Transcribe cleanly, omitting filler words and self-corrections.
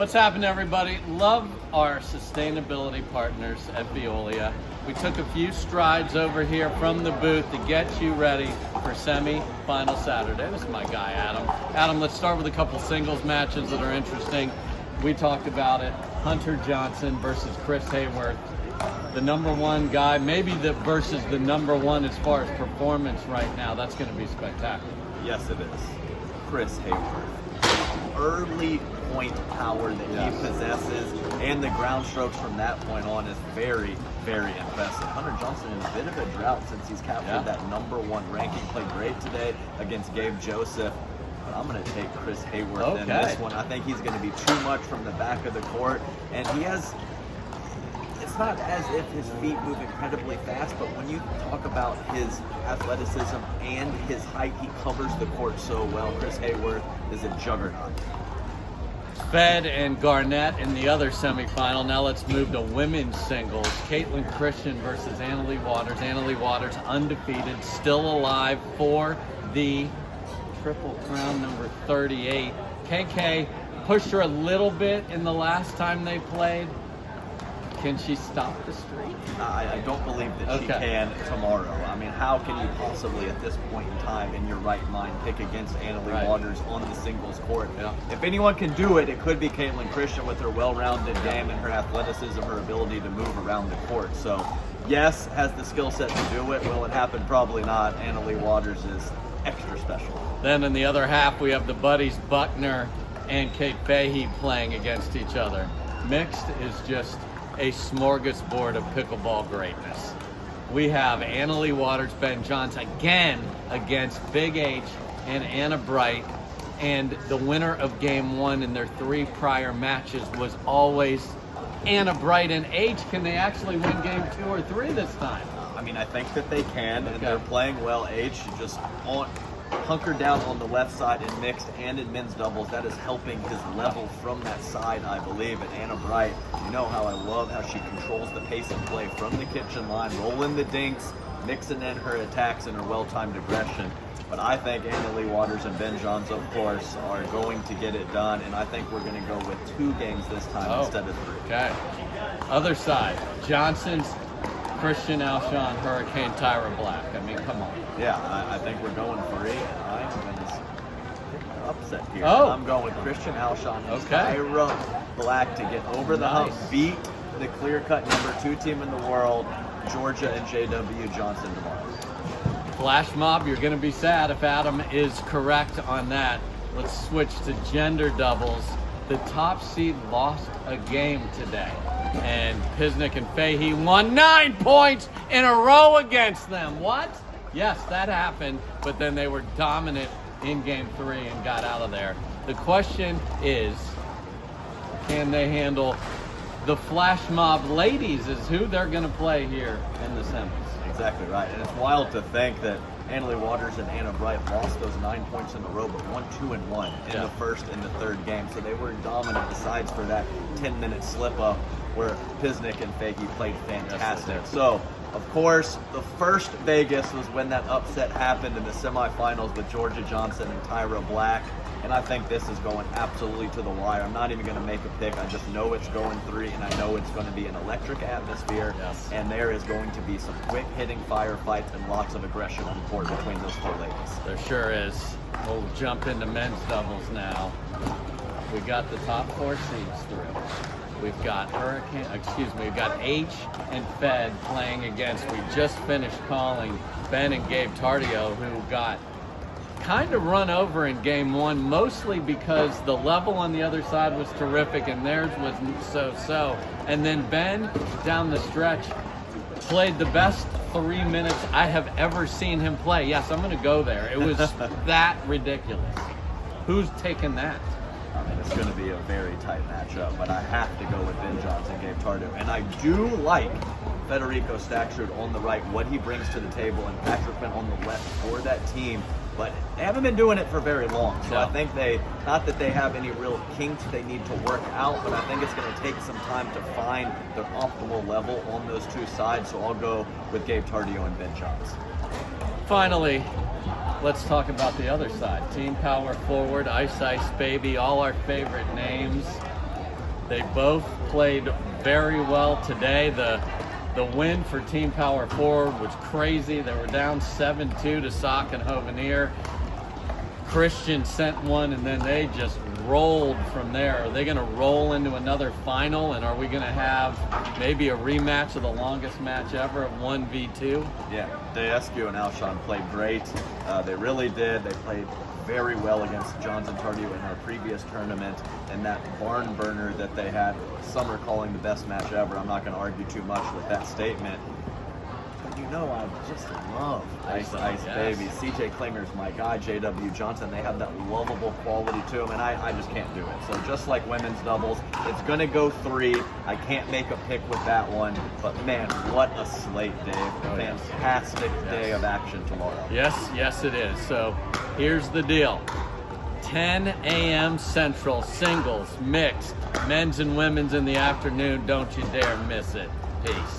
What's happening, everybody? Love our sustainability partners at Veolia. We took a few strides over here from the booth to get you ready for semi-final Saturday. This is my guy, Adam. Adam, let's start with a couple singles matches that are interesting. We talked about it. Hunter Johnson versus Chris Hayworth. The number one guy, maybe versus the number one as far as performance right now. That's going to be spectacular. Yes, it is. Chris Hayworth. Early point power that he possesses and the ground strokes from that point on is very, very impressive. Hunter Johnson in a bit of a drought since he's captured that number one ranking. Played great today against Gabe Joseph. But I'm going to take Chris Hayworth in this one. I think he's going to be too much from the back of the court. And he has... It's not as if his feet move incredibly fast, but when you talk about his athleticism and his height, he covers the court so well. Chris Hayworth is a juggernaut. Fed and Garnett in the other semifinal. Now let's move to women's singles. Caitlin Christian versus Annalie Waters. Annalie Waters undefeated, still alive for the Triple Crown number 38. KK pushed her a little bit in the last time they played. Can she stop the streak? I don't believe that she can tomorrow. I mean, how can you possibly, at this point in time, in your right mind, pick against Annalie Waters on the singles court? Yeah. If anyone can do it, it could be Caitlin Christian with her well-rounded game and her athleticism, her ability to move around the court. So, yes, has the skill set to do it. Will it happen? Probably not. Annalie Waters is extra special. Then in the other half, we have the buddies Buckner and Kate Fahey playing against each other. Mixed is just a smorgasbord of pickleball greatness. We have Annalie Waters, Ben Johns again against Big H and Anna Bright, and the winner of game one in their three prior matches was always Anna Bright and H. Can they actually win game 2 or 3 this time? I mean, I think that they can, and they're playing well. H just hunkered down on the left side in mixed and in men's doubles. That is helping his level from that side, I believe. And Anna Bright, you know how I love how she controls the pace of play from the kitchen line, rolling the dinks, mixing in her attacks and her well-timed aggression. But I think Annalie Waters and Ben Johns, of course, are going to get it done. And I think we're going to go with 2 games this time instead of 3. Okay. Other side, Johnson's Christian Alshon, Hurricane Tyra Black. I mean, come on. Yeah, I think we're going 3. I'm going to pick an upset here. I'm going with Christian Alshon and Tyra Black to get over the hump, beat the clear-cut number 2 team in the world, Georgia and J.W. Johnson tomorrow. Flash mob, you're going to be sad if Adam is correct on that. Let's switch to gender doubles. The top seed lost a game today, and Pisnik and Fahey won 9 points in a row against them. What? Yes, that happened, but then they were dominant in game 3 and got out of there. The question is, can they handle the Flash Mob ladies is who they're going to play here in the semis. Exactly right, and it's wild to think that Annalie Waters and Anna Bright lost those 9 points in a row, but won 2 and 1 in the first and the third game. So they were dominant besides for that 10-minute slip-up where Pisnik and Fahey played fantastic. So, of course, the first Vegas was when that upset happened in the semifinals with Georgia Johnson and Tyra Black. And I think this is going absolutely to the wire. I'm not even going to make a pick. I just know it's going 3, and I know it's going to be an electric atmosphere. Yes. And there is going to be some quick-hitting firefights and lots of aggression on the court between those 4 ladies. There sure is. We'll jump into men's doubles now. We got the top 4 seeds through. We've got we've got H and Fed playing against, we just finished calling Ben and Gabe Tardio, who got kind of run over in game 1, mostly because the level on the other side was terrific and theirs was so-so. And then Ben, down the stretch, played the best 3 minutes I have ever seen him play. Yes, I'm going to go there. It was that ridiculous. Who's taking that? I mean, it's going to be a very tight matchup, but I have to go with Ben Johnson and Gabe Tardio. And I do like Federico Staksrud on the right, what he brings to the table, and Patrick Finn on the left for that team. But they haven't been doing it for very long. So I think not that they have any real kinks they need to work out, but I think it's going to take some time to find their optimal level on those 2 sides. So I'll go with Gabe Tardio and Ben Johns. Finally, let's talk about the other side. Team Power Forward, Ice Ice Baby, all our favorite names. They both played very well today. The win for Team Power Forward was crazy. They were down 7-2 to Sock and Hovenier. Christian sent one, and then they just rolled from there. Are they going to roll into another final, and are we going to have maybe a rematch of the longest match ever of 1v2? Yeah, Deescu and Alshon played great. They really did. They played very well against Johnson Tardeo in our previous tournament, and that barn burner that they had, some are calling the best match ever. I'm not going to argue too much with that statement. But you know, I just love Ice yes. Baby. CJ Klinger's my guy, JW Johnson. They have that lovable quality to them, and I just can't do it. So just like women's doubles, it's going to go 3. I can't make a pick with that one, but man, what a slate, Dave. Fantastic day of action tomorrow. Yes, it is. So here's the deal. 10 a.m. Central, singles, mixed, men's and women's in the afternoon. Don't you dare miss it. Peace.